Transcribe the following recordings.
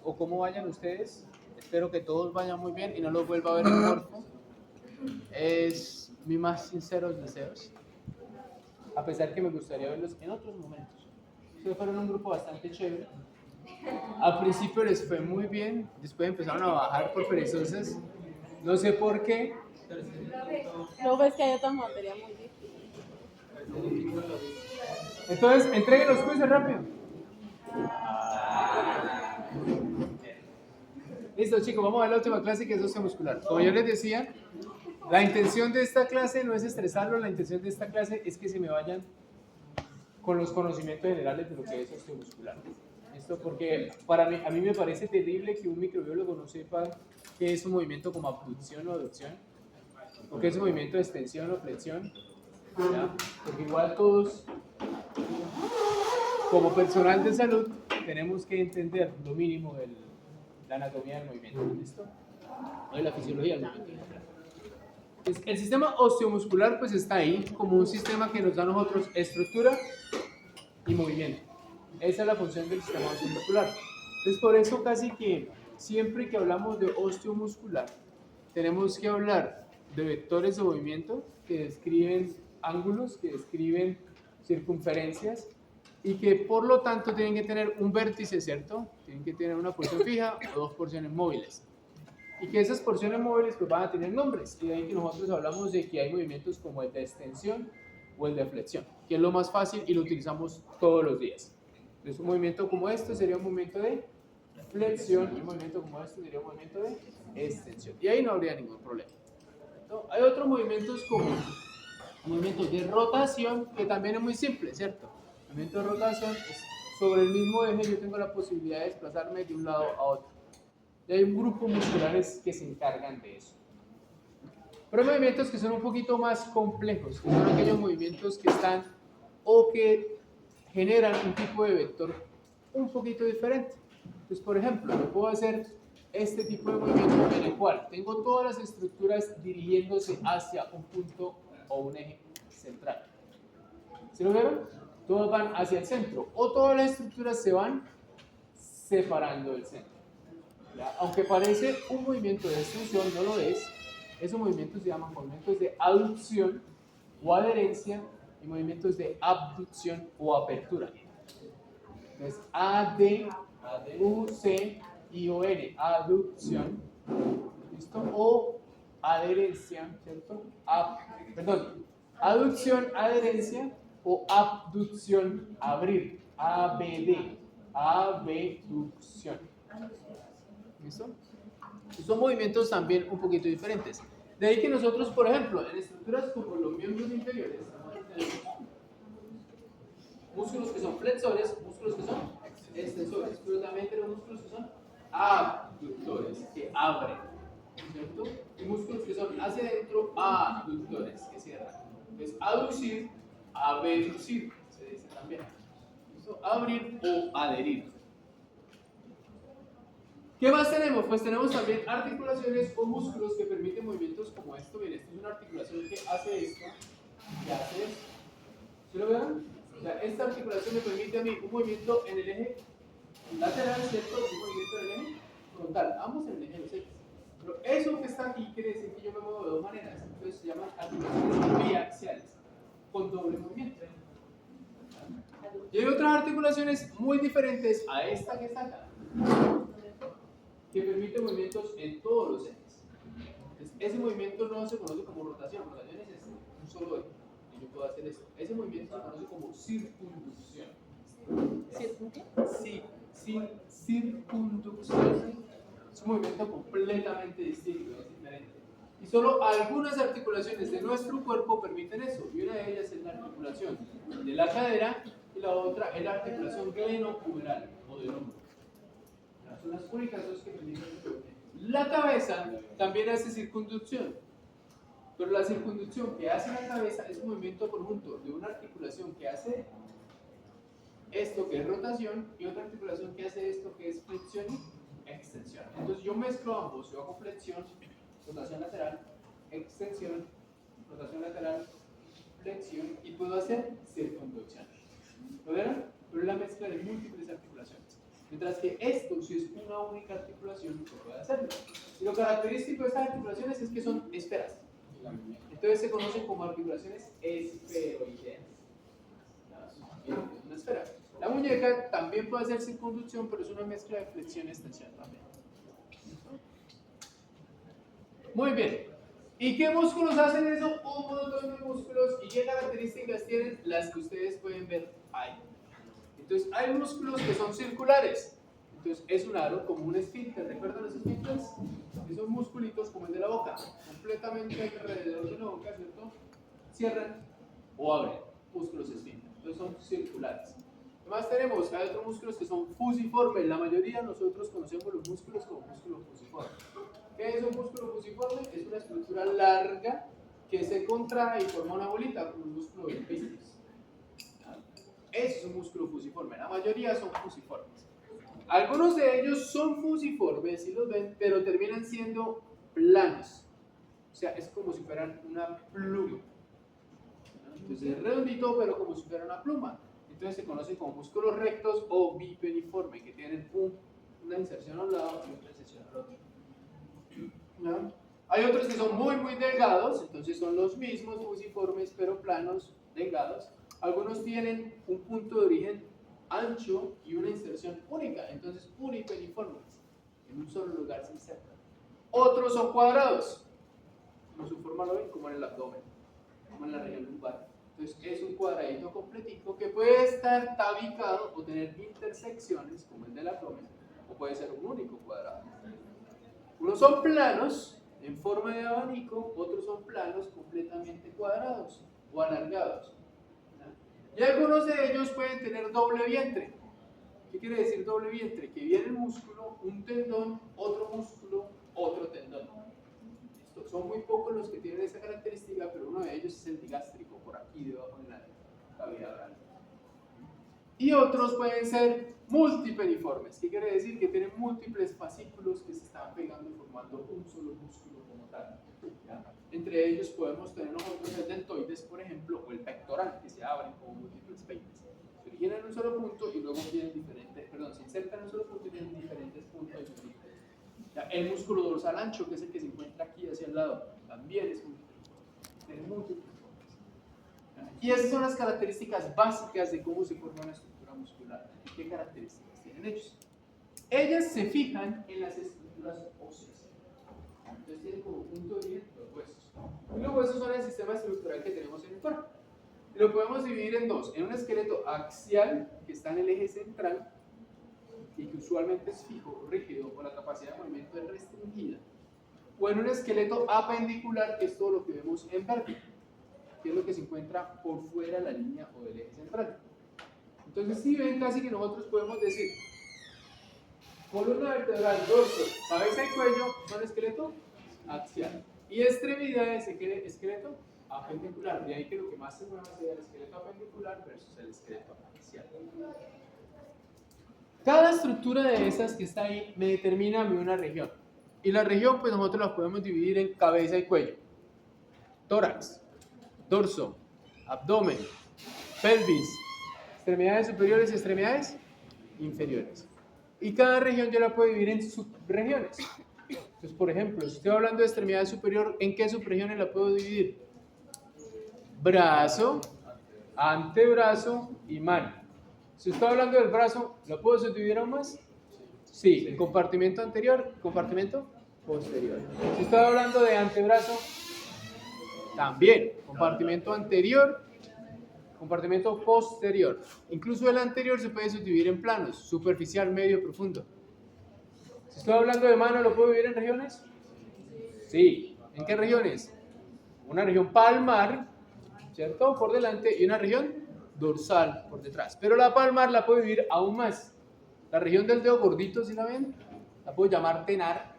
o cómo vayan ustedes. Espero que todos vayan muy bien y no los vuelva a ver en Corfo. Es mis más sinceros deseos, a pesar que me gustaría verlos en otros momentos. Ustedes fueron un grupo bastante chévere. Al principio les fue muy bien, después empezaron a bajar por perezosos. No sé por qué. No, ves que hay otras materias muy difíciles. Entonces, entreguen los quizzes rápido. Listo, chicos, vamos a ver la última clase que es osteomuscular. Como yo les decía, la intención de esta clase no es estresarlos, la intención de esta clase es que se me vayan con los conocimientos generales de lo que es osteomuscular. Esto porque a mí me parece terrible que un microbiólogo no sepa qué es un movimiento como abducción o aducción, o qué es un movimiento de extensión o flexión, ¿ya? Porque igual todos, como personal de salud, tenemos que entender lo mínimo de la anatomía del movimiento, ¿listo? O de la fisiología del movimiento. El sistema osteomuscular pues está ahí como un sistema que nos da a nosotros estructura y movimiento. Esa es la función del sistema osteomuscular. Entonces por eso casi que siempre que hablamos de osteomuscular tenemos que hablar de vectores de movimiento que describen ángulos, que describen circunferencias y que por lo tanto tienen que tener un vértice, ¿cierto? Tienen que tener una porción fija o dos porciones móviles. Y que esas porciones móviles pues van a tener nombres. Y de ahí que nosotros hablamos de que hay movimientos como el de extensión o el de flexión, que es lo más fácil y lo utilizamos todos los días. Entonces un movimiento como este sería un movimiento de flexión y un movimiento como este sería un movimiento de extensión. Y ahí no habría ningún problema. ¿No? Hay otros movimientos como movimientos de rotación, que también es muy simple, ¿cierto? El movimiento de rotación es sobre el mismo eje, yo tengo la posibilidad de desplazarme de un lado a otro. Y hay un grupo musculares que se encargan de eso. Pero hay movimientos que son un poquito más complejos, que son aquellos movimientos que están o que generan un tipo de vector un poquito diferente. Entonces, por ejemplo, yo puedo hacer este tipo de movimiento en el cual tengo todas las estructuras dirigiéndose hacia un punto o un eje central. ¿Sí lo vieron? Todas van hacia el centro o todas las estructuras se van separando del centro. ¿Ya? Aunque parece un movimiento de extensión, no lo es. Esos movimientos se llaman movimientos de aducción o adherencia y movimientos de abducción o apertura. Entonces, A, D, U, C, I, O, N, aducción, ¿listo? O adherencia, ¿cierto? Perdón, aducción, adherencia o abducción, abrir, ABD, abducción. ¿Listo? Son movimientos también un poquito diferentes. De ahí que nosotros, por ejemplo, en estructuras como los miembros inferiores, tenemos músculos que son flexores, músculos que son extensores, pero también tenemos músculos que son abductores, que abren, ¿cierto? Y músculos que son hacia adentro, abductores, que cierran. Entonces, aducir, abducir, se dice también. ¿Listo? Abrir o adherir. ¿Qué más tenemos? Pues tenemos también articulaciones o músculos que permiten movimientos como esto. Miren, esto es una articulación que hace esto y hace esto. ¿Sí lo ven? O sea, esta articulación me permite a mí un movimiento en el eje lateral, ¿cierto? Un movimiento en el eje frontal, ambos en el eje de los ejes. Pero eso que está aquí quiere decir que yo me muevo de dos maneras. Entonces se llaman articulaciones biaxiales, con doble movimiento. Y hay otras articulaciones muy diferentes a esta que está acá, que permite movimientos en todos los ejes. Entonces, ese movimiento no se conoce como rotación. Rotación es un solo eje. Y yo puedo hacer esto. Ese movimiento se conoce como circunducción. Sí, circunducción. Es un movimiento completamente distinto, es diferente. Y solo algunas articulaciones de nuestro cuerpo permiten eso. Y una de ellas es la articulación de la cadera y la otra es la articulación glenohumeral o del hombro. Son las únicas dos que permiten eso. La cabeza también hace circunducción. Pero la circunducción que hace la cabeza es un movimiento conjunto de una articulación que hace esto que es rotación y otra articulación que hace esto que es flexión y extensión. Entonces yo mezclo ambos, yo hago flexión, rotación lateral, extensión, rotación lateral, flexión y puedo hacer circunducción. ¿Lo vieron? Pero es la mezcla de múltiples articulaciones. Mientras que esto, si es una única articulación, no puede hacerlo. Y lo característico de estas articulaciones es que son esferas. Entonces se conocen como articulaciones esferoideas. Es una esfera. La muñeca también puede hacer circunducción, pero es una mezcla de flexión y extensión también. Muy bien. ¿Y qué músculos hacen eso? Un montón de músculos. ¿Y qué características tienen? Las que ustedes pueden ver ahí. Entonces, hay músculos que son circulares. Entonces, es un aro como un esfínter. ¿Recuerdan los esfínteres? Que son musculitos como el de la boca, completamente alrededor de la boca, ¿cierto? Cierran o abren. Músculos esfínteres. Entonces, son circulares. Además tenemos, hay otros músculos que son fusiformes. La mayoría de nosotros conocemos los músculos como músculos fusiformes. ¿Qué es un músculo fusiforme? Es una estructura larga que se contrae y forma una bolita, como un músculo del bíceps. Eso es un músculo fusiforme. La mayoría son fusiformes. Algunos de ellos son fusiformes, si los ven, pero terminan siendo planos. O sea, es como si fueran una pluma. Entonces es redondito, pero como si fuera una pluma. Entonces se conocen como músculos rectos o bipeniformes, que tienen una inserción a un lado y otra inserción al otro. ¿No? Hay otros que son muy delgados, entonces son los mismos fusiformes, pero planos, delgados. Algunos tienen un punto de origen ancho y una inserción única, entonces unipeniformes, en un solo lugar se insertan. Otros son cuadrados, como su forma lo ven, como en el abdomen, como en la región lumbar. Entonces es un cuadradito completico que puede estar tabicado o tener intersecciones, como el del abdomen, o puede ser un único cuadrado. Unos son planos en forma de abanico, otros son planos completamente cuadrados o alargados. Y algunos de ellos pueden tener doble vientre. ¿Qué quiere decir doble vientre? Que viene el músculo, un tendón, otro músculo, otro tendón. Estos son muy pocos los que tienen esa característica, pero uno de ellos es el digástrico, por aquí debajo en la cavidad oral. Y otros pueden ser multipeniformes. ¿Qué quiere decir? Que tienen múltiples fascículos que se están pegando y formando un solo músculo como tal. ¿Ya? Entre ellos podemos tener nosotros deltoides, por ejemplo, o el pectoral, que se abren como múltiples peines. Se originan en un solo punto y luego tienen diferentes, se insertan en un solo punto y tienen diferentes puntos de su vida. El músculo dorsal ancho, que es el que se encuentra aquí hacia el lado, también es múltiple. Tiene múltiples formas. Y esas son las características básicas de cómo se forma una estructura muscular. ¿Qué características tienen ellos? Ellas se fijan en las estructuras óseas. Entonces tienen como punto de origen los huesos. Y los huesos son el sistema estructural que tenemos en el cuerpo. Y lo podemos dividir en dos. En un esqueleto axial, que está en el eje central, y que usualmente es fijo, rígido, o la capacidad de movimiento es restringida. O en un esqueleto apendicular, que es todo lo que vemos en verde, que es lo que se encuentra por fuera de la línea o del eje central. Entonces, si ven, casi que nosotros podemos decir columna vertebral, dorso, cabeza y cuello son esqueleto axial. Y extremidades, esqueleto apendicular. De ahí que lo que más se mueve sea el esqueleto apendicular versus el esqueleto axial. Cada estructura de esas que está ahí me determina a mí una región. Y la región, pues nosotros la podemos dividir en cabeza y cuello, tórax, dorso, abdomen, pelvis, extremidades superiores y extremidades inferiores. Y cada región yo la puedo dividir en subregiones. Entonces, por ejemplo, si estoy hablando de extremidad superior, ¿en qué subregiones la puedo dividir? Brazo, antebrazo y mano. Si estoy hablando del brazo, ¿lo puedo subdividir aún más? Sí. Compartimento anterior, compartimento posterior. Si estoy hablando de antebrazo, también. Compartimento anterior, compartimento posterior. Incluso el anterior se puede subdividir en planos, superficial, medio, profundo. Si estoy hablando de mano, ¿lo puedo dividir en regiones? Sí. ¿En qué regiones? Una región palmar, ¿cierto? Por delante, y una región dorsal por detrás. Pero la palmar la puedo dividir aún más. La región del dedo gordito, ¿sí la ven? La puedo llamar tenar.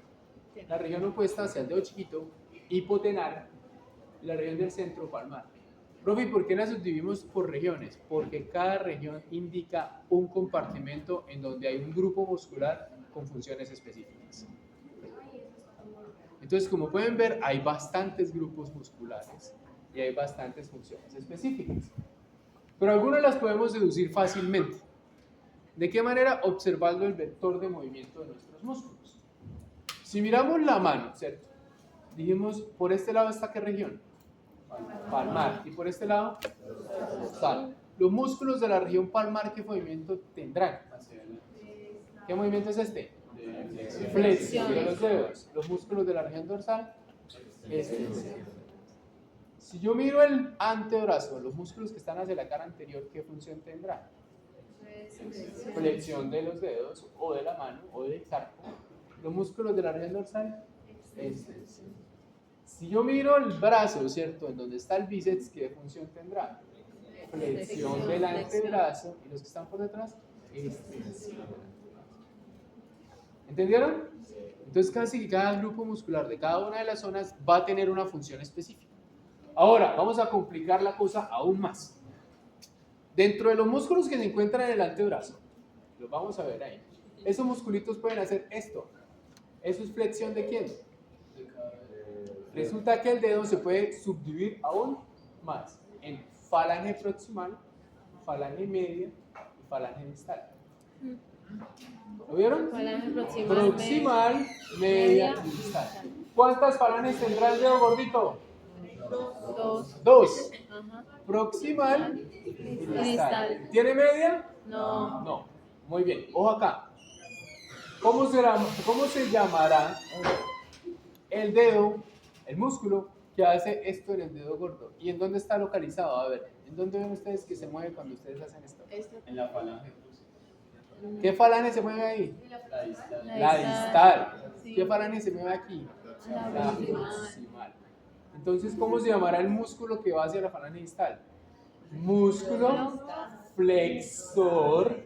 La región opuesta hacia el dedo chiquito, hipotenar. Y la región del centro, palmar. Profe, ¿por qué las subdividimos por regiones? Porque cada región indica un compartimento en donde hay un grupo muscular con funciones específicas. Entonces, como pueden ver, hay bastantes grupos musculares y hay bastantes funciones específicas. Pero algunas las podemos deducir fácilmente. ¿De qué manera? Observando el vector de movimiento de nuestros músculos. Si miramos la mano, ¿cierto? Dijimos, por este lado está ¿qué región? Palmar. Y por este lado, dorsal. Los músculos de la región palmar, ¿qué movimiento tendrán? ¿Qué movimiento es este? Flexión de los dedos. Los músculos de la región dorsal, extensión. Si yo miro el antebrazo, los músculos que están hacia la cara anterior, ¿qué función tendrá? Flexión de los dedos, o de la mano, o del carpo. Los músculos de la región dorsal, extensión. Si yo miro el brazo, ¿cierto? En donde está el bíceps, ¿qué función tendrá? Flexión del antebrazo. Y los que están por detrás, extensión. ¿Entendieron? Entonces casi que cada grupo muscular de cada una de las zonas va a tener una función específica. Ahora, vamos a complicar la cosa aún más. Dentro de los músculos que se encuentran en el antebrazo, los vamos a ver ahí. Esos musculitos pueden hacer esto. ¿Eso es flexión de quién? Resulta que el dedo se puede subdividir aún más en falange proximal, falange media y falange distal. ¿Lo vieron? Falange Proximal, media y distal. ¿Cuántas falanges tendrá el dedo gordito? Dos. Ajá. Proximal y distal. Distal. ¿Tiene media? No. No. Muy bien. Ojo acá. ¿Cómo se llamará el dedo, el músculo que hace esto en el dedo gordo? ¿Y en dónde está localizado? A ver, ¿en dónde ven ustedes que se mueve cuando ustedes hacen esto? En la falange. ¿Qué falange se mueve ahí? La distal. La distal. Sí. ¿Qué falange se mueve aquí? La La proximal. proximal. Entonces, ¿cómo se llamará el músculo que va hacia la falange distal? Músculo flexor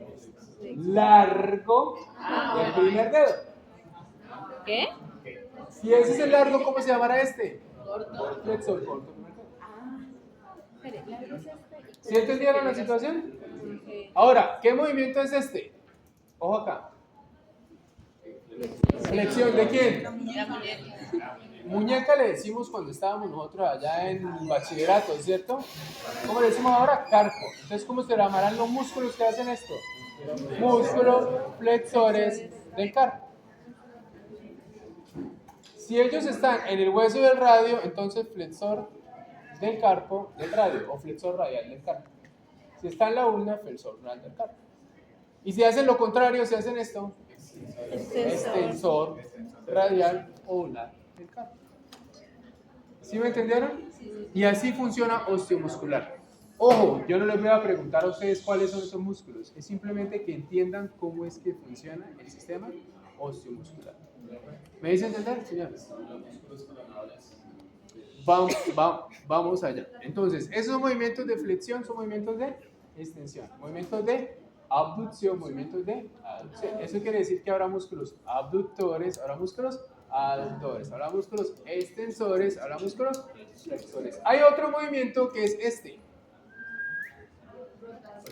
largo del primer dedo. ¿Qué? Si ese es el largo, ¿cómo se llamará este? Flexor corto. Espere, largo es este. ¿Sí entendieron la situación? Sí. Ahora, ¿qué movimiento es este? Ojo acá. ¿Flexión de quién? Muñeca le decimos cuando estábamos nosotros allá en bachillerato, ¿cierto? ¿Cómo le decimos ahora? Carpo. Entonces, ¿cómo se llamarán los músculos que hacen esto? Músculos flexores del carpo. Si ellos están en el hueso del radio, entonces flexor del carpo del radio o flexor radial del carpo. Si está en la ulna, flexor radial del carpo. Y si hacen lo contrario, si hacen esto, extensor radial o ulnar del carpo. ¿Sí me entendieron? Y así funciona osteomuscular. Ojo, yo no les voy a preguntar a ustedes cuáles son esos músculos, es simplemente que entiendan cómo es que funciona el sistema osteomuscular. ¿Me dicen entender, señores? Vamos allá. Entonces, esos movimientos de flexión son movimientos de extensión, movimientos de abducción, movimientos de aducción. Eso quiere decir que habrá músculos abductores, habrá músculos aductores, habrá músculos extensores, habrá músculos flexores. Hay otro movimiento que es este.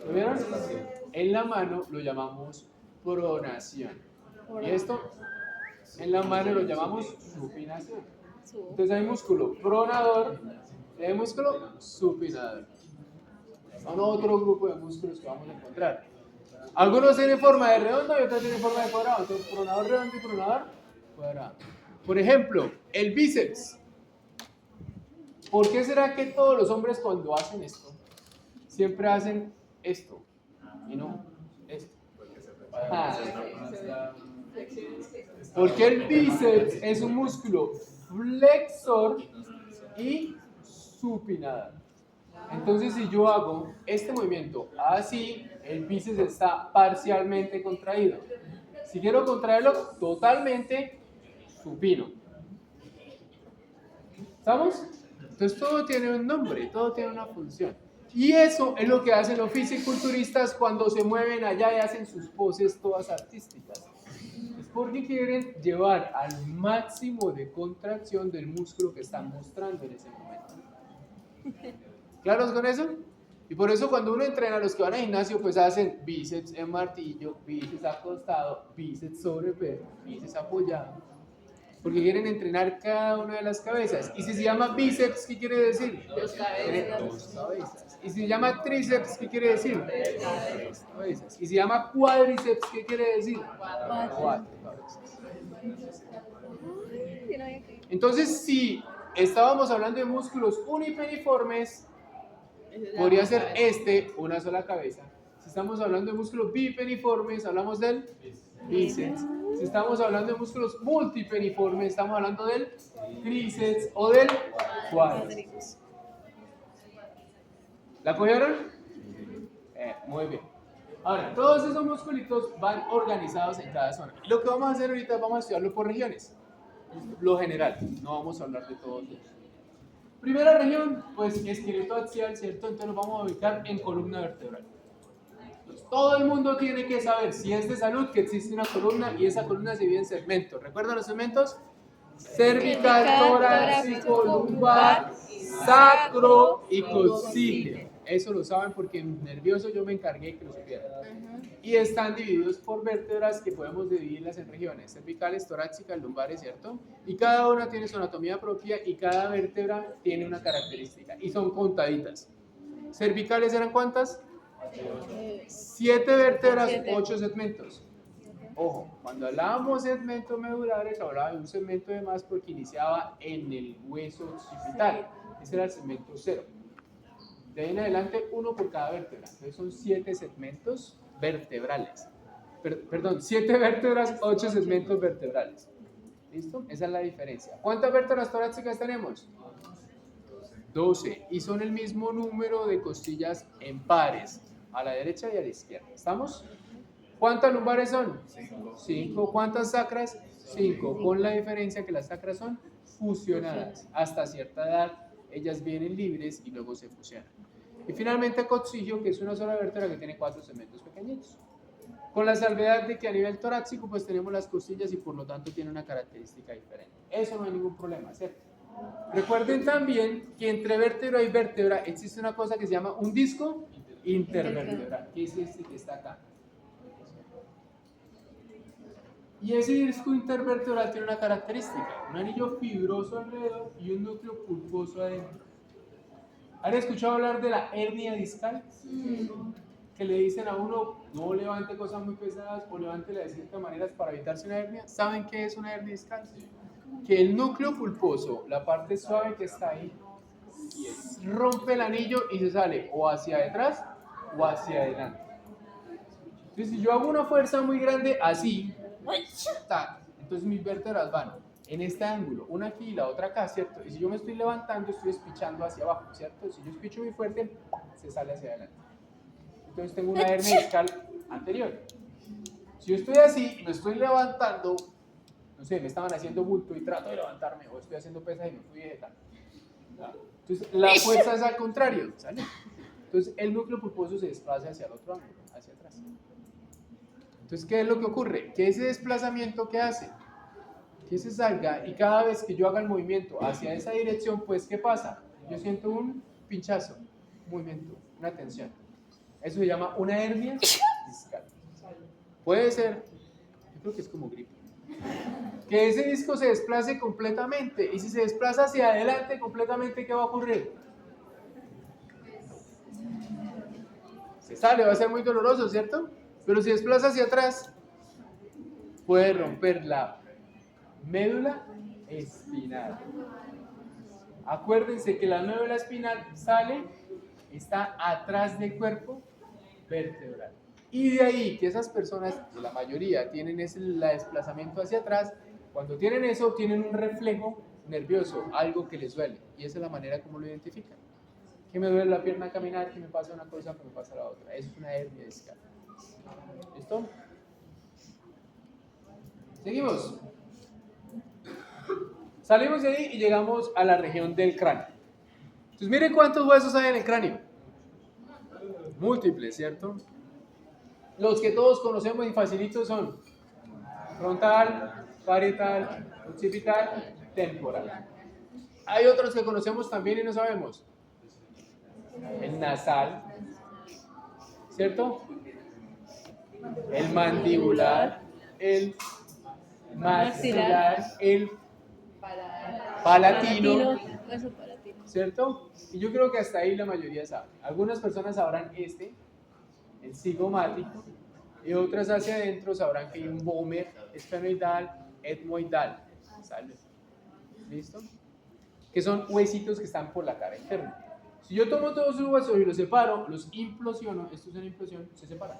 ¿Lo vieron? En la mano lo llamamos pronación. Y esto en la mano lo llamamos supinación. Entonces hay músculo pronador y hay músculo supinador. Son otro grupo de músculos que vamos a encontrar. Algunos tienen forma de redondo y otros tienen forma de cuadrado. Entonces pronador redondo y pronador cuadrado. Por ejemplo, el bíceps. ¿Por qué será que todos los hombres cuando hacen esto siempre hacen esto y no esto? Porque el bíceps es un músculo flexor y supinador. Entonces, si yo hago este movimiento así, el bíceps está parcialmente contraído. Si quiero contraerlo totalmente, supino. ¿Estamos? Entonces, todo tiene un nombre, todo tiene una función. Y eso es lo que hacen los fisiculturistas cuando se mueven allá y hacen sus poses todas artísticas. Es porque quieren llevar al máximo de contracción del músculo que están mostrando en ese momento. ¿Claros con eso? Y por eso cuando uno entrena, los que van al gimnasio, pues hacen bíceps en martillo, bíceps acostado, bíceps sobre pecho, bíceps apoyado. porque quieren entrenar cada una de las cabezas. Y si se llama bíceps, ¿qué quiere decir? Dos Tiene cabezas. dos cabezas. Y si se llama tríceps, ¿qué quiere decir? Tres cabezas. Y si se llama cuádriceps, ¿qué quiere decir? Cuatro cabezas. Ay, yo no había creído. Entonces, si estábamos hablando de músculos unipeniformes, podría ser este una sola cabeza. Si estamos hablando de músculos bipeniformes, hablamos del bíceps. Si estamos hablando de músculos multipeniformes, estamos hablando del tríceps o del cuádriceps. ¿La cogieron? Muy bien. Ahora, todos esos musculitos van organizados en cada zona. Lo que vamos a hacer ahorita, vamos a estudiarlo por regiones. Lo general, no vamos a hablar de todos. Primera región, pues esqueleto axial, ¿cierto? Entonces nos vamos a ubicar en columna vertebral. Entonces, todo el mundo tiene que saber, si es de salud, que existe una columna y esa columna se divide en segmentos. ¿Recuerdan los segmentos? Cervical, torácico, lumbar, sacro y coxígeo. Eso lo saben porque nervioso yo me encargué que lo supieran. Y están divididos por vértebras que podemos dividirlas en regiones, cervicales, torácicas, lumbares, ¿cierto? Y cada una tiene su anatomía propia y cada vértebra tiene una característica y son contaditas. ¿Cervicales eran cuántas? 7 vértebras, 8 segmentos. Ojo, cuando hablábamos de segmentos medulares, hablaba de un segmento de más porque iniciaba en el hueso occipital. Ese era el segmento 0. De ahí en adelante, uno por cada vértebra. Entonces son 7 segmentos vertebrales. Perdón, 7 vértebras, 8 segmentos vertebrales. ¿Listo? Esa es la diferencia. ¿Cuántas vértebras torácicas tenemos? 12. Y son el mismo número de costillas en pares, a la derecha y a la izquierda. ¿Estamos? ¿Cuántas lumbares son? 5. ¿Cuántas sacras? 5. Con la diferencia que las sacras son fusionadas. Hasta cierta edad, ellas vienen libres y luego se fusionan. Y finalmente coxígeo, que es una sola vértebra que tiene 4 segmentos pequeñitos. Con la salvedad de que a nivel torácico pues tenemos las costillas y por lo tanto tiene una característica diferente. Eso no hay ningún problema, ¿cierto? Recuerden también que entre vértebra y vértebra existe una cosa que se llama un disco intervertebral, que es este que está acá. Y ese disco intervertebral tiene una característica, un anillo fibroso alrededor y un núcleo pulposo adentro. ¿Han escuchado hablar de la hernia discal? Que le dicen a uno, no levante cosas muy pesadas o levántela de ciertas maneras para evitarse una hernia. ¿Saben qué es una hernia discal? Que el núcleo pulposo, la parte suave que está ahí, rompe el anillo y se sale o hacia detrás o hacia adelante. Entonces, si yo hago una fuerza muy grande así, entonces mis vértebras van en este ángulo, una aquí y la otra acá, ¿cierto? Y si yo me estoy levantando, estoy espichando hacia abajo, ¿cierto? Si yo espicho muy fuerte, se sale hacia adelante. Entonces tengo una hernia discal anterior. Si yo estoy así y me estoy levantando, no sé, me estaban haciendo bulto y trato de levantarme, o estoy haciendo pesas y me fui de tal. Entonces la fuerza es al contrario, ¿sale? Entonces el núcleo pulposo se desplaza hacia el otro ángulo, hacia atrás. Entonces, ¿qué es lo que ocurre? Que ese desplazamiento que hace, que se salga y cada vez que yo haga el movimiento hacia esa dirección, pues, ¿qué pasa? Yo siento un pinchazo, un movimiento, una tensión. Eso se llama una hernia discal. Puede ser, yo creo que es como gripe, que ese disco se desplace completamente y si se desplaza hacia adelante completamente, ¿qué va a ocurrir? Se sale, va a ser muy doloroso, ¿cierto? Pero si desplaza hacia atrás, puede romper la médula espinal. Acuérdense que la médula espinal sale, está atrás del cuerpo vertebral. Y de ahí que esas personas, la mayoría, tienen ese desplazamiento hacia atrás. Cuando tienen eso, tienen un reflejo nervioso, algo que les duele. Y esa es la manera como lo identifican. Que me duele la pierna a caminar, que me pasa una cosa, que me pasa la otra. Eso es una hernia discal. ¿Listo? Seguimos. Salimos de ahí y llegamos a la región del cráneo. Entonces miren cuántos huesos hay en el cráneo. Múltiples, ¿cierto? Los que todos conocemos y facilitos son frontal, parietal, occipital, temporal. Hay otros que conocemos también y no sabemos. El nasal, ¿cierto? El mandibular, el maxilar, el palatino, Hueso palatino. ¿cierto? Y yo creo que hasta ahí la mayoría sabe. Algunas personas sabrán el cigomático, y otras hacia adentro sabrán que hay un vomer esfenoidal, etmoidal, ¿sale? ¿Listo? Que son huesitos que están por la cara interna. Si yo tomo todos esos huesos y los separo, los implosiono, esto es una implosión, se separan.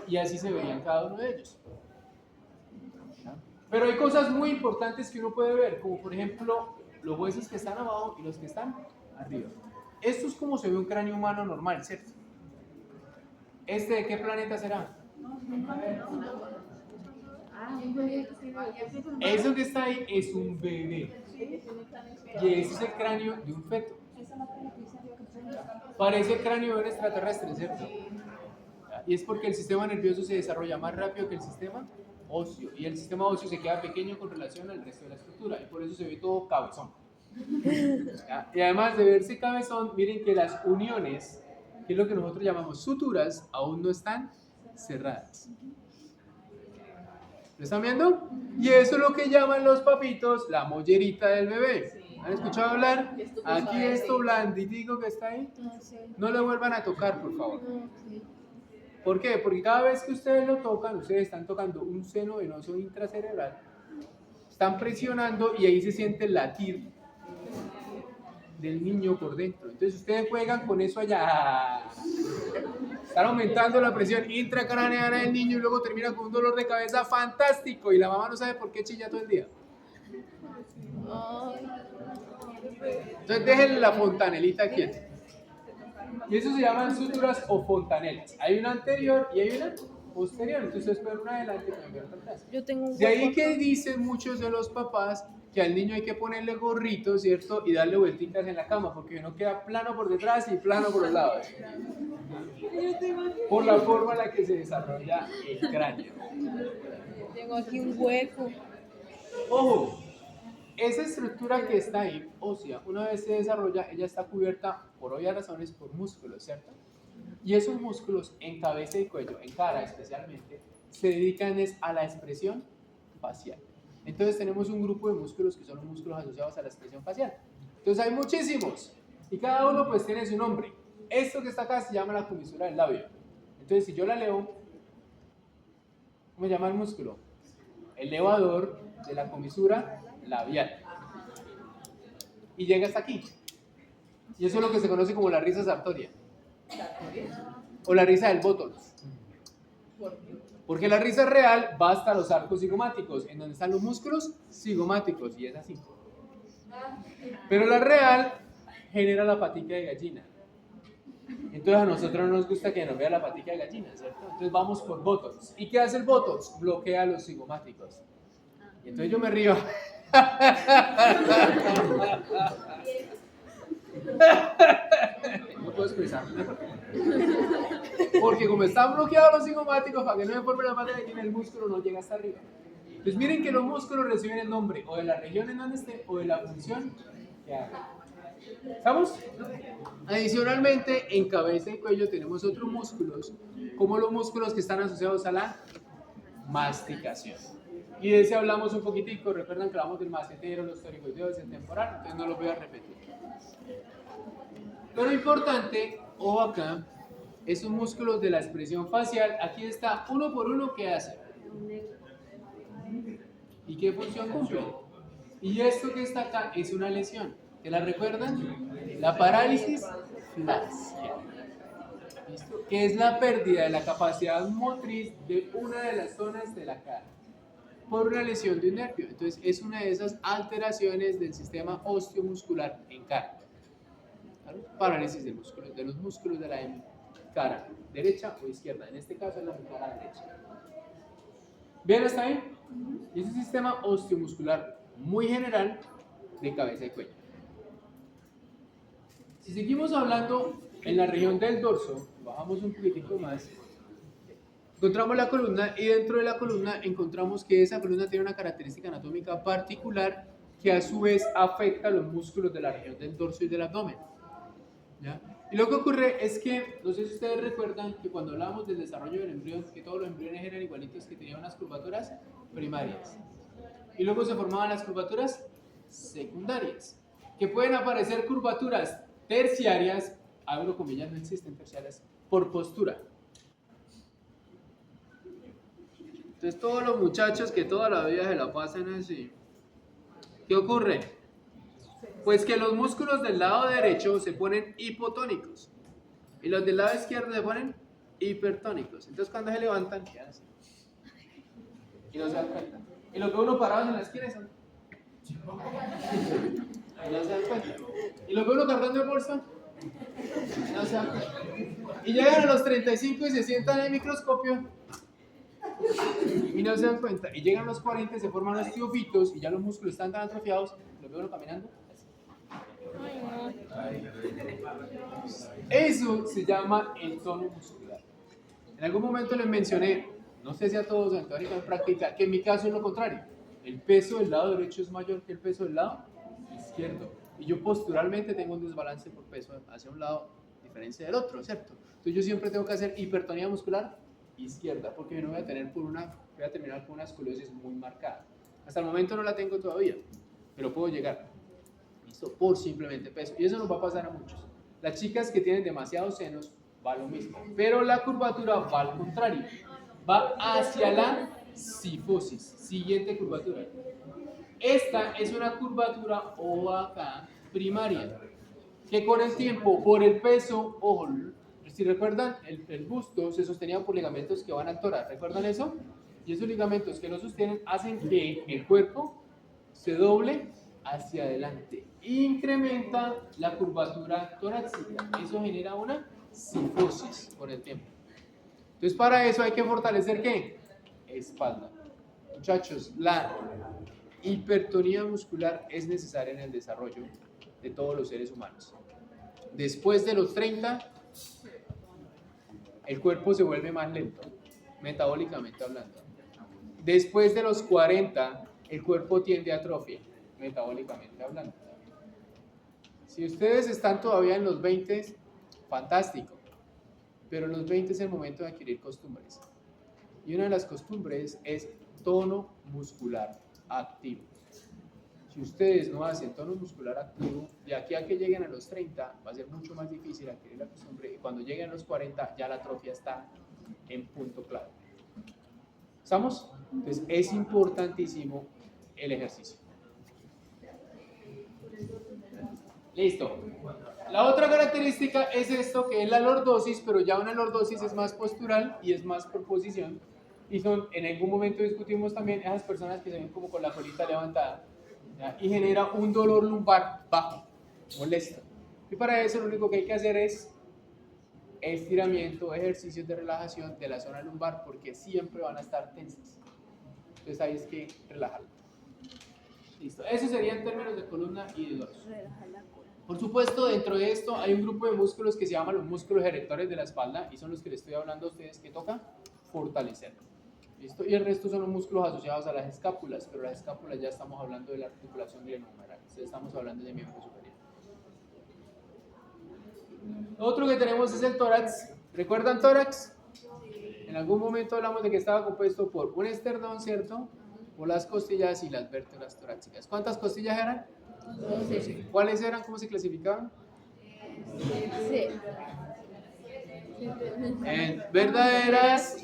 Y así se verían cada uno de ellos. Pero hay cosas muy importantes que uno puede ver, como por ejemplo los huesos que están abajo y los que están arriba. Esto es como se ve un cráneo humano normal, ¿cierto? ¿Este de qué planeta será? Eso que está ahí es un bebé. Y ese es el cráneo de un feto. Parece el cráneo de un extraterrestre, ¿cierto? Y es porque el sistema nervioso se desarrolla más rápido que el sistema óseo. Y el sistema óseo se queda pequeño con relación al resto de la estructura. Y por eso se ve todo cabezón. Y además de verse cabezón, miren que las uniones, que es lo que nosotros llamamos suturas, aún no están cerradas. ¿Lo están viendo? Y eso es lo que llaman los papitos la mollerita del bebé. ¿Han escuchado hablar? Aquí esto blanditico que está ahí, no lo vuelvan a tocar, por favor. ¿Por qué? Porque cada vez que ustedes lo tocan, ustedes están tocando un seno venoso intracerebral, están presionando y ahí se siente el latir del niño por dentro. Entonces ustedes juegan con eso allá. Están aumentando la presión intracraneana del niño y luego termina con un dolor de cabeza fantástico y la mamá no sabe por qué chilla todo el día. Entonces déjenle la fontanelita quieta. Y eso se llaman suturas o fontanelas. Hay una anterior y hay una posterior. Entonces ustedes pueden una adelante y pueden ver otra atrás. Yo tengo un De ahí que dicen muchos de los papás que al niño hay que ponerle gorrito, ¿cierto? Y darle vueltitas en la cama, porque no queda plano por detrás y plano por los lados. Por la forma en la que se desarrolla el cráneo. Tengo aquí un hueco. Ojo, esa estructura que está ahí, ósea, una vez se desarrolla, ella está cubierta, por obvias razones, por músculos, ¿cierto? Y esos músculos en cabeza y cuello, en cara especialmente, se dedican a la expresión facial. Entonces tenemos un grupo de músculos que son los músculos asociados a la expresión facial. Entonces hay muchísimos y cada uno pues tiene su nombre. Esto que está acá se llama la comisura del labio. Entonces si yo la leo, ¿cómo se llama el músculo? Elevador de la comisura labial. Y llega hasta aquí. Y eso es lo que se conoce como la risa sartoria. O la risa del Botox. Porque la risa real va hasta los arcos cigomáticos, en donde están los músculos cigomáticos, y es así. Pero la real genera la patica de gallina. Entonces a nosotros no nos gusta que nos vea la patica de gallina, ¿cierto? Entonces vamos por Botox. ¿Y qué hace el Botox? Bloquea los cigomáticos. Y entonces yo me río. No puedo expresarme. Porque como están bloqueados los cigomáticos, para que no me forme la pata de gallina, el músculo no llega hasta arriba. Entonces miren que los músculos reciben el nombre o de la región en donde esté o de la función que haga. ¿Estamos? Adicionalmente, en cabeza y cuello tenemos otros músculos, como los músculos que están asociados a la masticación. Y de ese hablamos un poquitico. Recuerdan que hablamos del macetero, los toricoideos, el temporal, entonces no lo voy a repetir. Pero lo importante, o acá, esos músculos de la expresión facial, aquí está uno por uno qué hace. ¿Y qué función cumple? Y esto que está acá es una lesión. ¿Te la recuerdan? La parálisis facial. ¿Listo? Que es la pérdida de la capacidad motriz de una de las zonas de la cara por una lesión de un nervio. Entonces es una de esas alteraciones del sistema osteomuscular en cara. ¿Claro? Parálisis de los músculos de la cara derecha o izquierda. En este caso es la cara derecha. ¿Bien hasta ahí? Y es un sistema osteomuscular muy general de cabeza y cuello. Si seguimos hablando en la región del dorso, bajamos un poquitico más, encontramos la columna y dentro de la columna encontramos que esa columna tiene una característica anatómica particular que a su vez afecta a los músculos de la región del dorso y del abdomen. ¿Ya? Y lo que ocurre es que, no sé si ustedes recuerdan que cuando hablábamos del desarrollo del embrión, que todos los embriones eran igualitos, que tenían unas curvaturas primarias. Y luego se formaban las curvaturas secundarias. Que pueden aparecer curvaturas terciarias, abro comillas, no existen terciarias, por postura. Entonces todos los muchachos que toda la vida se la pasan así, ¿qué ocurre? Pues que los músculos del lado derecho se ponen hipotónicos y los del lado izquierdo se ponen hipertónicos. Entonces cuando se levantan, quedan así. Y no se dan cuenta. Y lo que uno parados en la esquina son. Y no se dan cuenta. Y lo que uno cargando el bolso, no se dan cuenta. Y llegan a los 35 y se sientan en el microscopio y no se dan cuenta. Y llegan a los 40 y se forman los tiofitos y ya los músculos están tan atrofiados, lo veo uno caminando. Eso se llama el tono muscular. En algún momento les mencioné, no sé si a todos en teórica o en práctica, que en mi caso es lo contrario. El peso del lado derecho es mayor que el peso del lado izquierdo. Y yo posturalmente tengo un desbalance por peso hacia un lado, a diferencia del otro, ¿cierto? Entonces yo siempre tengo que hacer hipertonía muscular izquierda, porque no voy a terminar con una escoliosis muy marcada. Hasta el momento no la tengo todavía, pero puedo llegar. ¿Listo? Por simplemente peso. Y eso nos va a pasar a muchos. Las chicas que tienen demasiados senos va lo mismo, pero la curvatura va al contrario, va hacia la cifosis. Siguiente curvatura. Esta es una curvatura o acá primaria, que con el tiempo, por el peso, ojo, si recuerdan, el busto se sostenía por ligamentos que van al tórax, ¿recuerdan eso? Y esos ligamentos que lo sostienen hacen que el cuerpo se doble hacia adelante, incrementa la curvatura torácica, eso genera una cifosis con el tiempo. Entonces para eso hay que fortalecer ¿qué? Espalda. Muchachos, la hipertonía muscular es necesaria en el desarrollo de todos los seres humanos. Después de los 30, el cuerpo se vuelve más lento, metabólicamente hablando. Después de los 40, el cuerpo tiende a atrofia, metabólicamente hablando. Si ustedes están todavía en los 20, fantástico, pero en los 20 es el momento de adquirir costumbres. Y una de las costumbres es tono muscular activo. Si ustedes no hacen tono muscular activo, de aquí a que lleguen a los 30 va a ser mucho más difícil adquirir la costumbre y cuando lleguen a los 40 ya la atrofia está en punto clave. ¿Estamos? Entonces es importantísimo el ejercicio. Listo. La otra característica es esto, que es la lordosis, pero ya una lordosis es más postural y es más por posición. Y son, en algún momento discutimos también esas personas que se ven como con la colita levantada, ¿ya? Y genera un dolor lumbar bajo, molesto. Y para eso lo único que hay que hacer es estiramiento, ejercicios de relajación de la zona lumbar, porque siempre van a estar tensas. Entonces ahí es que relajarlo. Listo. Eso sería en términos de columna y de dorso. Por supuesto, dentro de esto hay un grupo de músculos que se llaman los músculos erectores de la espalda y son los que les estoy hablando a ustedes que toca fortalecer. ¿Listo? Y el resto son los músculos asociados a las escápulas, pero las escápulas ya estamos hablando de la articulación glenohumeral, estamos hablando de miembro superior. Lo otro que tenemos es el tórax. ¿Recuerdan tórax? En algún momento hablamos de que estaba compuesto por un esternón, ¿cierto? Por las costillas y las vértebras torácicas. ¿Cuántas costillas eran? 12. ¿Cuáles eran? ¿Cómo se clasificaban? Sí. Verdaderas,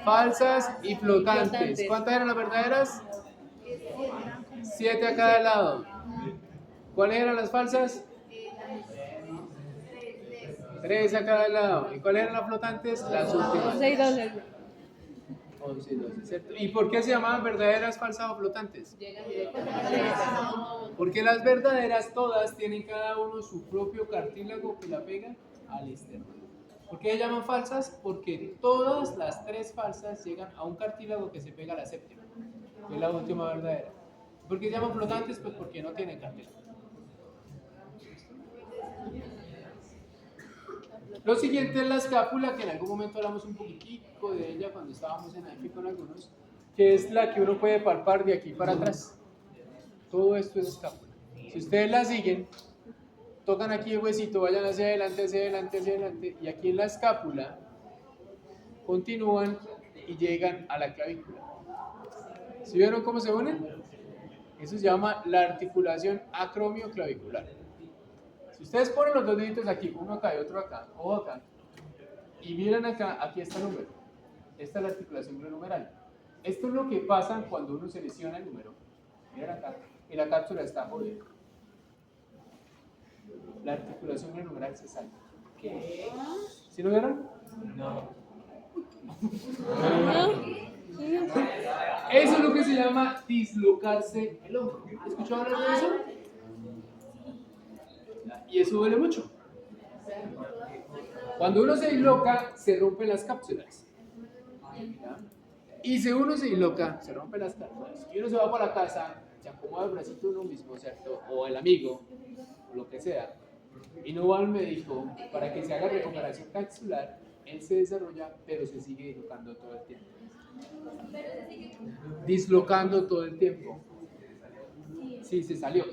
falsas y flotantes. ¿Cuántas eran las verdaderas? 7 a cada lado. ¿Cuáles eran las falsas? 3 a cada lado. ¿Y cuáles eran las flotantes? Las últimas. 11 y 12. 11 y 12, ¿cierto? ¿Y por qué se llamaban verdaderas, falsas o flotantes? Porque las verdaderas todas tienen cada uno su propio cartílago que la pega al esternón. ¿Por qué se llaman falsas? Porque todas las 3 falsas llegan a un cartílago que se pega a la séptima, que es la última verdadera. ¿Por qué se llaman flotantes? Pues porque no tienen cartílago. Lo siguiente es la escápula, que en algún momento hablamos un poquitico de ella cuando estábamos en AFI con algunos, que es la que uno puede palpar de aquí para atrás. Todo esto es escápula. Si ustedes la siguen, tocan aquí el huesito, vayan hacia adelante, hacia adelante, hacia adelante, y aquí en la escápula continúan y llegan a la clavícula. ¿Sí vieron cómo se unen? Eso se llama la articulación acromioclavicular. Si ustedes ponen los dos deditos aquí, uno acá y otro acá, o acá, y miran acá, aquí está el número. Esta es la articulación glenohumeral. Esto es lo que pasa cuando uno se lesiona el número. Miren acá, y la cápsula está jodida. La articulación glenohumeral se sale. ¿Qué? ¿Sí lo vieron? ¿No? Eso es lo que se llama dislocarse el hombro. ¿Escuchó hablar de eso? Y eso duele mucho. Cuando uno se disloca, se rompen las cápsulas. ¿Ya? Y si uno se disloca, se rompen las cápsulas. Y uno se va para la casa, se acomoda el bracito uno mismo, ¿cierto? O el amigo, o lo que sea. Y no va al médico para que se haga recuperación capsular. Él se desarrolla, pero se sigue dislocando todo el tiempo. Dislocando todo el tiempo. Sí, se salió.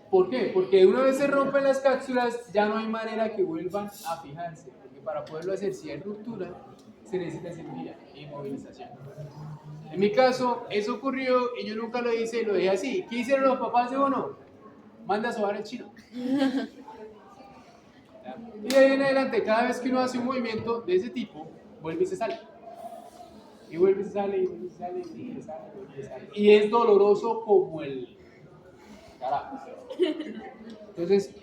¿Por qué? Porque una vez se rompen las cápsulas, ya no hay manera que vuelvan a fijarse. Porque para poderlo hacer, si hay ruptura, se necesita cirugía e inmovilización. En mi caso, eso ocurrió y yo nunca lo hice y lo dejé así. ¿Qué hicieron los papás de uno? Manda a sobar el chino. Y de ahí en adelante, cada vez que uno hace un movimiento de ese tipo, vuelve y se sale. Y vuelve y se sale, y vuelve y se sale, y vuelve y se sale, y vuelve y se sale. Y es doloroso como el carajo. Entonces,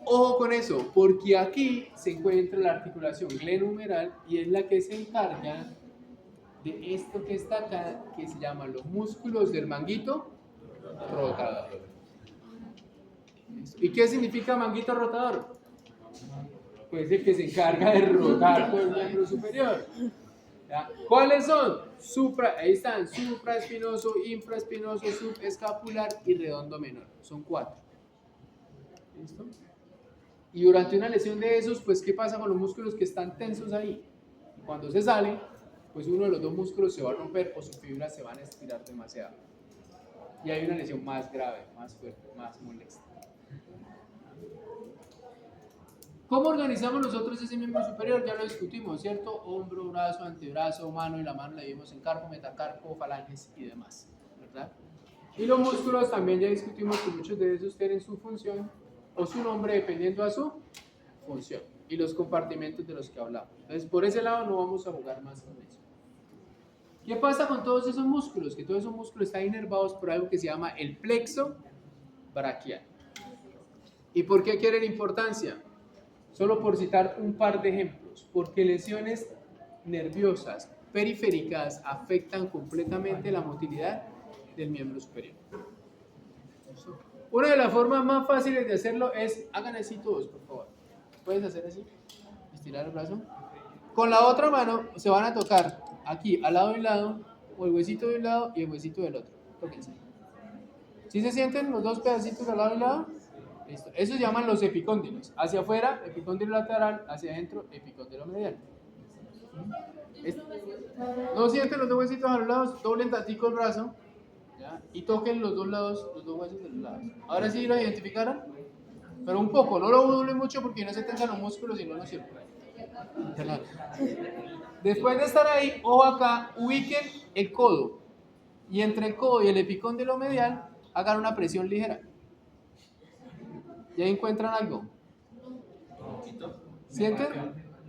ojo con eso, porque aquí se encuentra la articulación glenohumeral y es la que se encarga de esto que está acá, que se llaman los músculos del manguito rotador. ¿Y qué significa manguito rotador? Pues el que se encarga de rotar por el miembro superior. ¿Ya? ¿Cuáles son? Ahí están, supraespinoso, infraespinoso, subescapular y redondo menor. Son 4. ¿Listo? Y durante una lesión de esos, pues ¿qué pasa con los músculos que están tensos ahí? Cuando se salen, pues uno de los dos músculos se va a romper o sus fibras se van a estirar demasiado. Y hay una lesión más grave, más fuerte, más molesta. ¿Cómo organizamos nosotros ese miembro superior? Ya lo discutimos, ¿cierto? Hombro, brazo, antebrazo, mano, y la mano la vimos en carpo, metacarpo, falanges y demás, ¿verdad? Y los músculos también ya discutimos que muchos de esos tienen su función o su nombre dependiendo a su función y los compartimentos de los que hablamos. Entonces, por ese lado no vamos a jugar más con eso. ¿Qué pasa con todos esos músculos? Que todos esos músculos están inervados por algo que se llama el plexo braquial. ¿Y por qué quieren importancia? Solo por citar un par de ejemplos, porque lesiones nerviosas periféricas afectan completamente la motilidad del miembro superior. Una de las formas más fáciles de hacerlo es, hagan así todos, por favor. ¿Puedes hacer así? Estirar el brazo. Con la otra mano se van a tocar aquí, al lado de un lado, o el huesito de un lado y el huesito del otro. Tóquense. ¿Sí se sienten los dos pedacitos al lado de un lado? Listo. Eso se llaman los epicóndilos. Hacia afuera, epicóndilo lateral, hacia adentro, epicóndilo medial. No sienten los dos huesitos a los lados, doblen tantico el brazo, ¿ya? Y toquen los dos lados, los dos huesos de los lados. Ahora sí lo identificaron, pero un poco, no lo doblen mucho porque no se tensan los músculos y no nos sirve. Después de estar ahí, ojo acá, ubiquen el codo y entre el codo y el epicóndilo medial hagan una presión ligera. ¿Ya encuentran algo? ¿Sienten?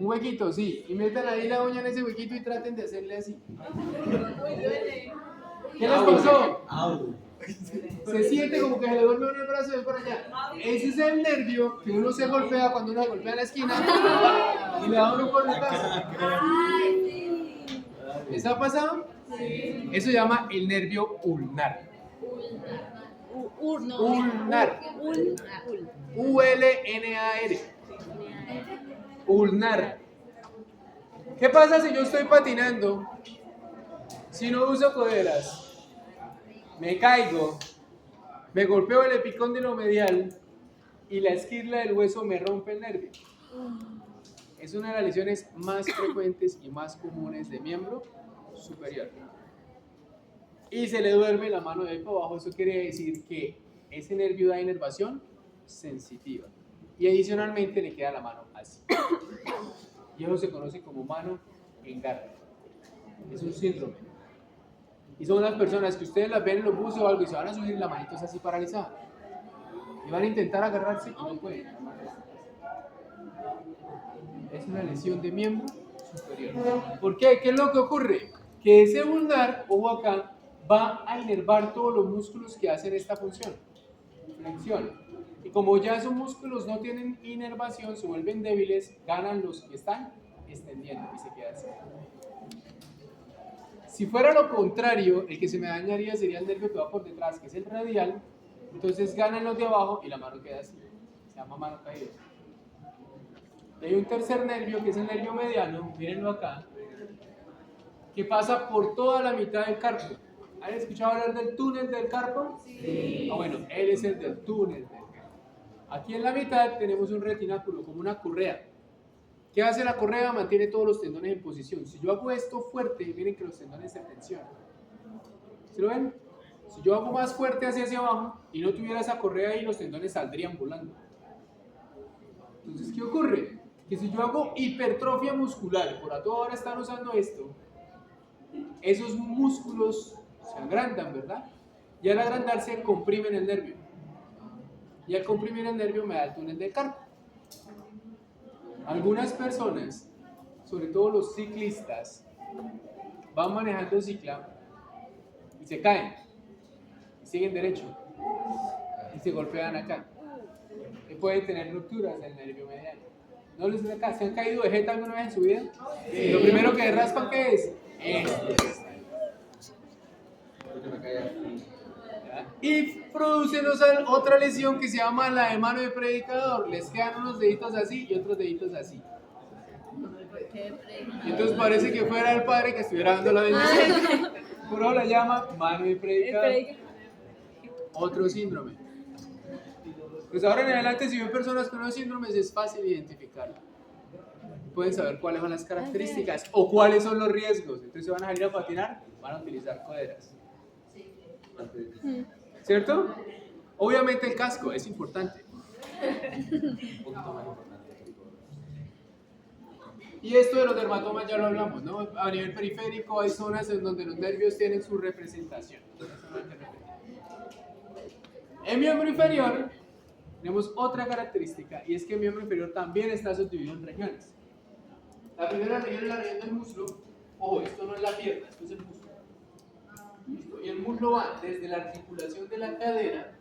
Un huequito, sí. Y metan ahí la uña en ese huequito y traten de hacerle así. ¿Qué les pasó? Se siente como que se le vuelve el brazo de por allá. Ese es el nervio que uno se golpea cuando uno se golpea en la esquina y le da uno por detrás. ¿Les ha pasado? Sí. Eso se llama el nervio ulnar. Ulnar. U-L-N-A-R. Ulnar. ¿Qué pasa si yo estoy patinando? Si no uso coderas, me caigo, me golpeo el epicóndilo medial y la esquirla del hueso me rompe el nervio. Es una de las lesiones más frecuentes y más comunes de miembro superior. Y se le duerme la mano de ahí para abajo. Eso quiere decir que ese nervio da inervación sensitiva. Y adicionalmente le queda la mano así. Y eso se conoce como mano engarre. Es un síndrome. Y son las personas que ustedes las ven en los buses o algo y se van a subir la manito así paralizada. Y van a intentar agarrarse y no pueden. Es una lesión de miembro superior. ¿Por qué? ¿Qué es lo que ocurre? Que ese vulnar, ojo acá, va a inervar todos los músculos que hacen esta función, flexión. Y como ya esos músculos no tienen inervación, se vuelven débiles, ganan los que están extendiendo y se queda así. Si fuera lo contrario, el que se me dañaría sería el nervio que va por detrás, que es el radial, entonces ganan los de abajo y la mano queda así, se llama mano caída. Y hay un tercer nervio que es el nervio mediano, mírenlo acá, que pasa por toda la mitad del carpo. ¿Han escuchado hablar del túnel del carpo? Sí. Ah, bueno, él es el del túnel del carpo. Aquí en la mitad tenemos un retináculo, como una correa. ¿Qué hace la correa? Mantiene todos los tendones en posición. Si yo hago esto fuerte, miren que los tendones se tensionan. ¿Se lo ven? Si yo hago más fuerte hacia abajo y no tuviera esa correa ahí, los tendones saldrían volando. Entonces, ¿qué ocurre? Que si yo hago hipertrofia muscular, por a toda hora están usando esto, esos músculos se agrandan, ¿verdad? Y al agrandarse comprimen el nervio. Y al comprimir el nervio me da el túnel del carpo. Algunas personas, sobre todo los ciclistas, van manejando cicla y se caen, y siguen derecho, y se golpean acá. Y pueden tener rupturas del nervio mediano. ¿No les acá? ¿Se han caído de jeta alguna vez en su vida? Sí. Lo primero que raspan, ¿qué es? Y producen otra lesión que se llama la de mano de predicador. Les quedan unos deditos así y otros deditos así. Y entonces parece que fuera el padre que estuviera dando la bendición. Por eso la llama mano de predicador. Otro síndrome. Pues ahora en adelante, si ven personas con unos síndromes, es fácil identificarlo. Pueden saber cuáles son las características o cuáles son los riesgos. Entonces, si van a salir a patinar, van a utilizar coderas. ¿Cierto? Obviamente el casco es importante. Un poquito más importante. Y esto de los dermatomas ya lo hablamos, ¿no? A nivel periférico hay zonas en donde los nervios tienen su representación. En miembro inferior tenemos otra característica y es que el miembro inferior también está subdividido en regiones. La primera región es la región del muslo. Ojo, esto no es la pierna, esto es el muslo. ¿Listo? Y el muslo va desde la articulación de la cadera,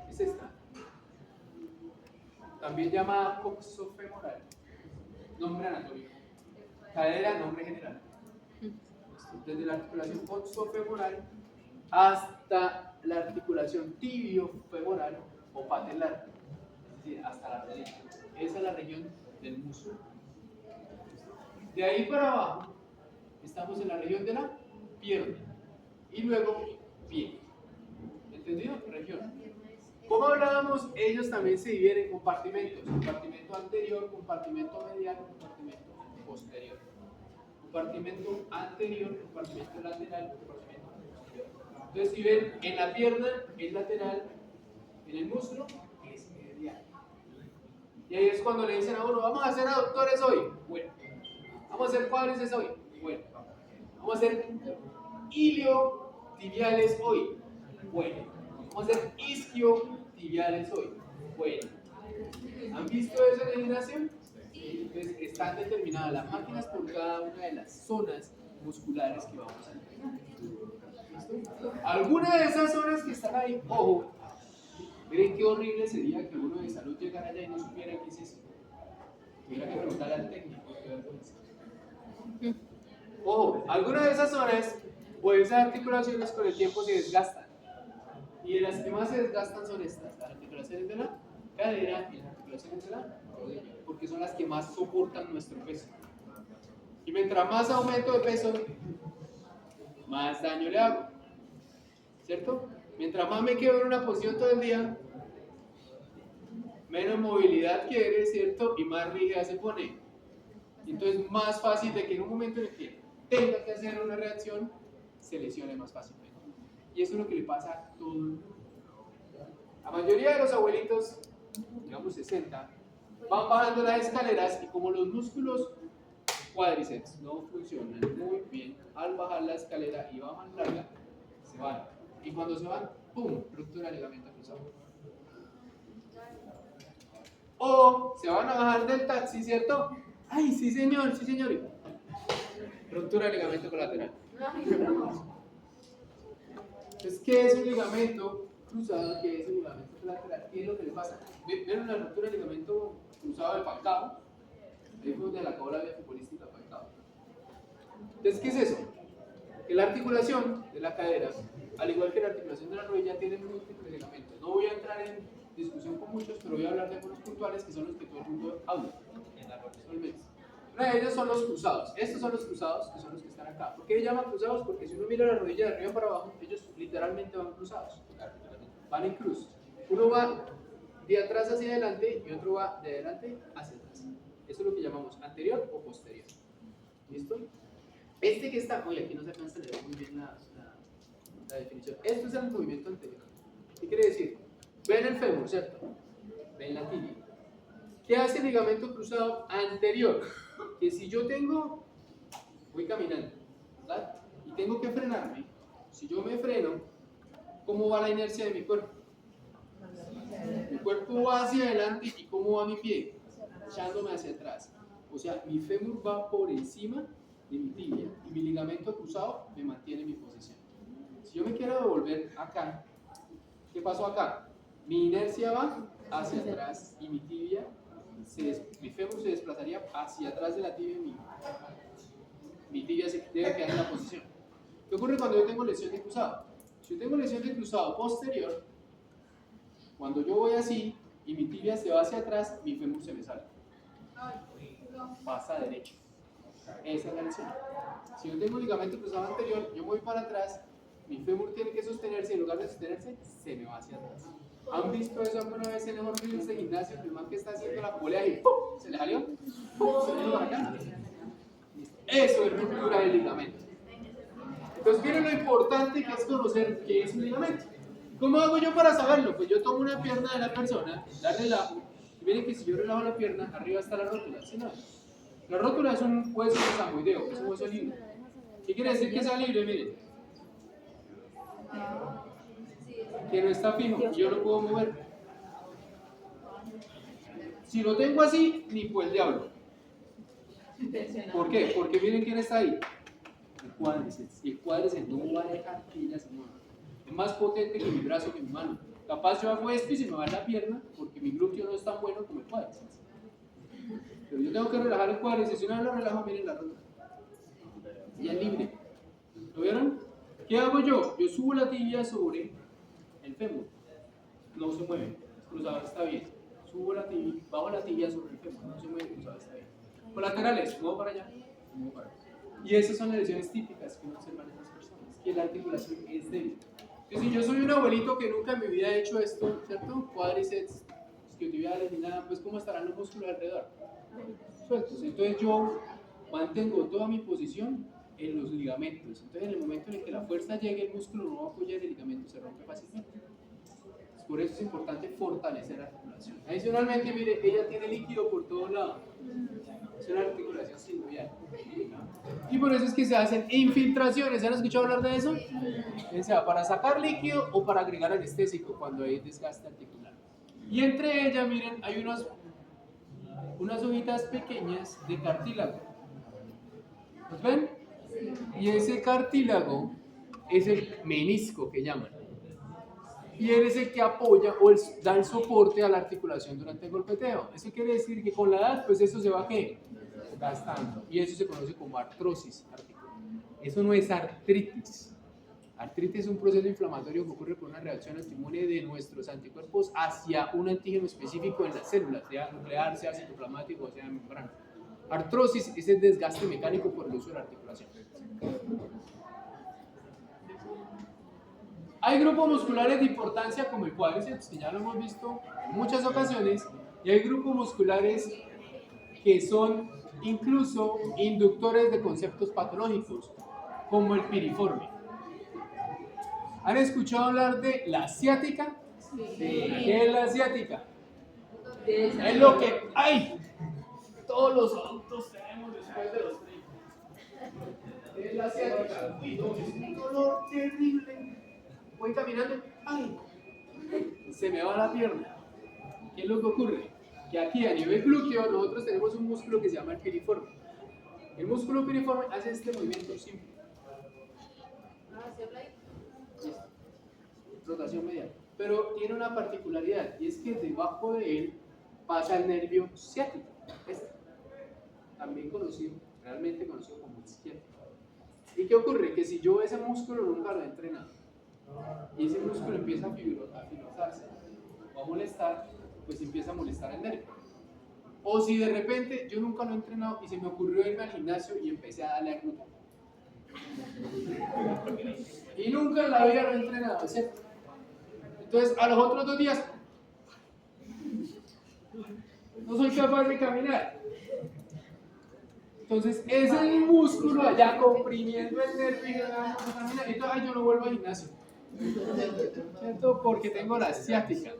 es esta, también llamada coxofemoral, nombre anatómico, cadera, nombre general. Desde la articulación coxofemoral hasta la articulación tibiofemoral o patelar, es decir, hasta la rodilla. Esa es la región del muslo. De ahí para abajo estamos en la región de la pierna y luego pie. ¿Entendido? Región. Como hablábamos, ellos también se dividen en compartimentos: compartimento anterior, compartimento medial, compartimento posterior. Compartimento anterior, compartimento lateral, compartimento posterior. Entonces, si ven, en la pierna es lateral, en el muslo es medial. Y ahí es cuando le dicen a uno: vamos a hacer aductores hoy. Bueno. Vamos a hacer cuádriceps hoy. Bueno. Vamos a hacer iliotibiales hoy. Bueno. Vamos a hacer isquiotibiales hoy. Bueno. ¿Han visto eso en el gimnasio? Entonces están determinadas las máquinas por cada una de las zonas musculares que vamos a entrenar. ¿Listo? Alguna de esas zonas que están ahí, ojo, miren qué horrible sería que uno de salud llegara allá y no supiera qué es eso. Tuviera que preguntarle al técnico. Ojo, algunas de esas zonas o esas articulaciones con el tiempo se desgastan. Y de las que más se desgastan son estas: las articulaciones de la cadera y las articulaciones de la rodilla, porque son las que más soportan nuestro peso. Y mientras más aumento de peso, más daño le hago, ¿cierto? Mientras más me quedo en una posición todo el día, menos movilidad quiere, ¿cierto? Y más rígida se pone. Entonces, más fácil de que en un momento en el que tenga que hacer una reacción, se lesione más fácilmente. Y eso es lo que le pasa a todo el mundo. La mayoría de los abuelitos, digamos 60, van bajando las escaleras y como los músculos cuádriceps cuádriceps no funcionan muy bien, al bajar la escalera y bajan larga, se van. Y cuando se van, ¡pum! Ruptura de ligamento cruzado. O se van a bajar del taxi, ¿cierto? ¡Ay, sí señor, sí señor! Y ruptura de ligamento colateral. Entonces, ¿qué es un ligamento cruzado? ¿Qué es un ligamento colateral? ¿Qué es lo que le pasa? ¿Vieron la ruptura del ligamento cruzado de Falcao? Ahí fue donde le acabó la vida futbolística a Falcao. Entonces, ¿qué es eso? Que la articulación de la cadera, al igual que la articulación de la rodilla, tiene múltiples ligamentos. No voy a entrar en discusión con muchos, pero voy a hablar de algunos puntuales que son los que todo el mundo habla en la profesión. Uno de ellos son los cruzados. Estos son los cruzados, que son los que están acá. ¿Por qué se llaman cruzados? Porque si uno mira la rodilla de arriba para abajo, ellos literalmente van cruzados. Van en cruz. Uno va de atrás hacia adelante y otro va de adelante hacia atrás. Eso es lo que llamamos anterior o posterior. ¿Listo? Este que está, oye, aquí no se alcanza a leer muy bien la definición. Esto es el movimiento anterior. ¿Qué quiere decir? Ven el fémur, ¿cierto? Ven la tibia. ¿Qué hace el ligamento cruzado anterior? Que si yo voy caminando, ¿verdad? Y tengo que frenarme, si yo me freno, ¿cómo va la inercia de mi cuerpo? Mi cuerpo va hacia adelante y ¿cómo va mi pie? Echándome hacia atrás. O sea, mi fémur va por encima de mi tibia y mi ligamento cruzado me mantiene mi posición. Si yo me quiero devolver acá, ¿qué pasó acá? Mi inercia va hacia atrás y mi tibia, mi fémur se desplazaría hacia atrás de la tibia y mi tibia se debe quedar en la posición. ¿Qué ocurre cuando yo tengo lesión de cruzado? Si yo tengo lesión de cruzado posterior, cuando yo voy así y mi tibia se va hacia atrás, mi fémur se me sale. Pasa derecho. Esa es la lesión. Si yo tengo ligamento cruzado anterior, yo voy para atrás, mi fémur tiene que sostenerse y en lugar de sostenerse, se me va hacia atrás. ¿Han visto eso alguna vez en el vídeos de gimnasio? El man que está haciendo la polea y ¡pum! ¿Se le salió? ¡Pum! Se le para acá. Eso es ruptura del ligamento. Entonces, miren lo importante que es conocer qué es un ligamento. ¿Cómo hago yo para saberlo? Pues yo tomo una pierna de la persona, la relajo, y miren que si yo relajo la pierna, arriba está la rótula. ¿Sí, no? La rótula es un hueso samoideo, es un hueso libre. ¿Qué quiere decir que sea libre? Miren. Que no está fijo y yo lo puedo mover. Si lo tengo así, ni pues el diablo. ¿Por qué? Porque miren quién está ahí. El cuádriceps. Y el cuádriceps no va a dejar que ella se mueva. Es más potente que mi brazo, que mi mano. Capaz yo hago esto y se me va la pierna porque mi glúteo no es tan bueno como el cuádriceps. Pero yo tengo que relajar el cuádriceps. Si una vez lo relajo, miren la rótula. Y es libre. ¿Lo vieron? ¿Qué hago yo? Yo subo la tibia sobre el fémur. No se mueve. Cruzado está bien. Subo la tibia, bajo la tibia sobre el fémur. No se mueve, cruzado está bien. Colaterales, muevo para allá, muevo para acá. Y esas son las lesiones típicas que uno observa en estas personas, que la articulación es débil. Entonces, si yo soy un abuelito que nunca en mi vida he hecho esto, ¿cierto? Cuádriceps, isquiotibiales ni nada, pues ¿cómo estarán los músculos alrededor? Sueltos. Entonces yo mantengo toda mi posición en los ligamentos. Entonces en el momento en el que la fuerza llegue, el músculo no va a apoyar, el ligamento se rompe fácilmente. Por eso es importante fortalecer la articulación. Adicionalmente, mire, ella tiene líquido por todo lado. Es una articulación sinovial. Y por eso es que se hacen infiltraciones. ¿Han escuchado hablar de eso? O sea, para sacar líquido o para agregar anestésico cuando hay desgaste articular. Y entre ellas, miren, hay unas hojitas pequeñas de cartílago. ¿Los ven? Y ese cartílago es el menisco que llaman. Y él es el que apoya o da el soporte a la articulación durante el golpeteo. Eso quiere decir que con la edad, pues eso se va ¿qué? Gastando. Y eso se conoce como artrosis articular. Eso no es artritis. Artritis es un proceso inflamatorio que ocurre por una reacción autoinmune de nuestros anticuerpos hacia un antígeno específico en las células, sea nuclear, sea citoplasmático o sea membrana. Artrosis es el desgaste mecánico por el uso de la articulación. Hay grupos musculares de importancia como el cuádriceps, que ya lo hemos visto en muchas ocasiones, y hay grupos musculares que son incluso inductores de conceptos patológicos, como el piriforme. ¿Han escuchado hablar de la ciática? Sí. ¿Qué es la ciática? Es lo que hay. Todos los adultos tenemos después de los 30. la ciática. Uy, no, es un dolor terrible. Voy caminando, ¡ay! Se me va la pierna. ¿Qué es lo que ocurre? Que aquí a nivel glúteo nosotros tenemos un músculo que se llama el piriforme. El músculo piriforme hace este movimiento simple. Rotación medial. Pero tiene una particularidad y es que debajo de él pasa el nervio ciático. Este, también conocido, realmente conocido como isquiático. ¿Y qué ocurre? Que si yo ese músculo nunca lo he entrenado y ese músculo empieza a fibrosarse o a molestar, pues empieza a molestar el nervio. O si de repente yo nunca lo he entrenado y se me ocurrió irme al gimnasio y empecé a darle a glúteo. Y nunca en la vida lo he entrenado, ¿cierto? Entonces a los otros 2 días no soy capaz de caminar. Entonces es el músculo allá comprimiendo el nervio y entonces yo no vuelvo al gimnasio, ¿cierto? Porque tengo la ciática.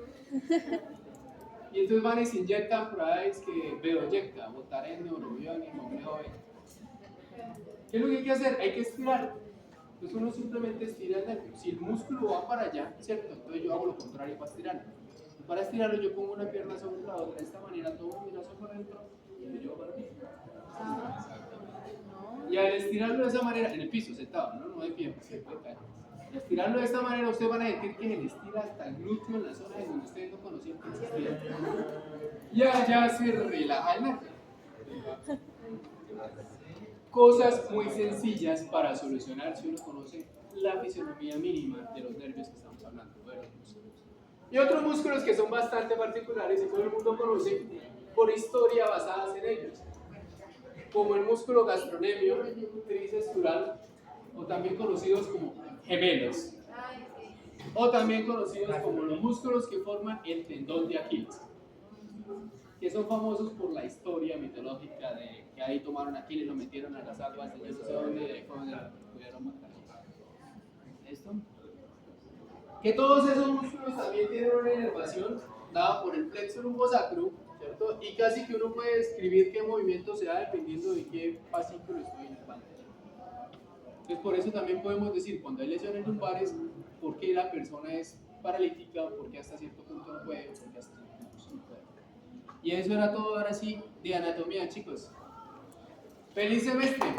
Y entonces van y se inyectan por ahí, es que Bedoyecta, Botareno, Neurobión y Momeoe. ¿Qué es lo que hay que hacer? Hay que estirar. Entonces uno simplemente estira el nervio. Si el músculo va para allá, ¿cierto? Entonces yo hago lo contrario para estirarlo. Y para estirarlo yo pongo una pierna sobre la otra de esta manera, tomo mi brazo por dentro y me llevo para arriba. Y al estirarlo de esa manera, en el piso, sentado, no de pie, porque se puede caer. Al estirarlo de esta manera, ustedes van a sentir que se le estira hasta el glúteo en la zona de donde ustedes no conocían que existía. Y allá se relaja el nervio. Cosas muy sencillas para solucionar si uno conoce la fisionomía mínima de los nervios que estamos hablando, de los músculos. Y otros músculos que son bastante particulares y todo el mundo conoce por historia basadas en ellos, como el músculo gastrocnemio, tríceps dural, o también conocidos como gemelos, o también conocidos como los músculos que forman el tendón de Aquiles, que son famosos por la historia mitológica de que ahí tomaron a Aquiles, lo metieron a las aguas de yo no sé dónde, fue donde lo pudieron matar. ¿Esto? Que todos esos músculos también tienen una inervación dada por el plexo lumbosacro, ¿cierto? Y casi que uno puede describir qué movimiento se da dependiendo de qué fascículo estoy inervando. Entonces por eso también podemos decir, cuando hay lesiones lumbares, por qué la persona es paralítica, por qué hasta cierto punto no puede, por qué hasta cierto punto sí puede. Y eso era todo ahora sí de anatomía, chicos. ¡Feliz semestre!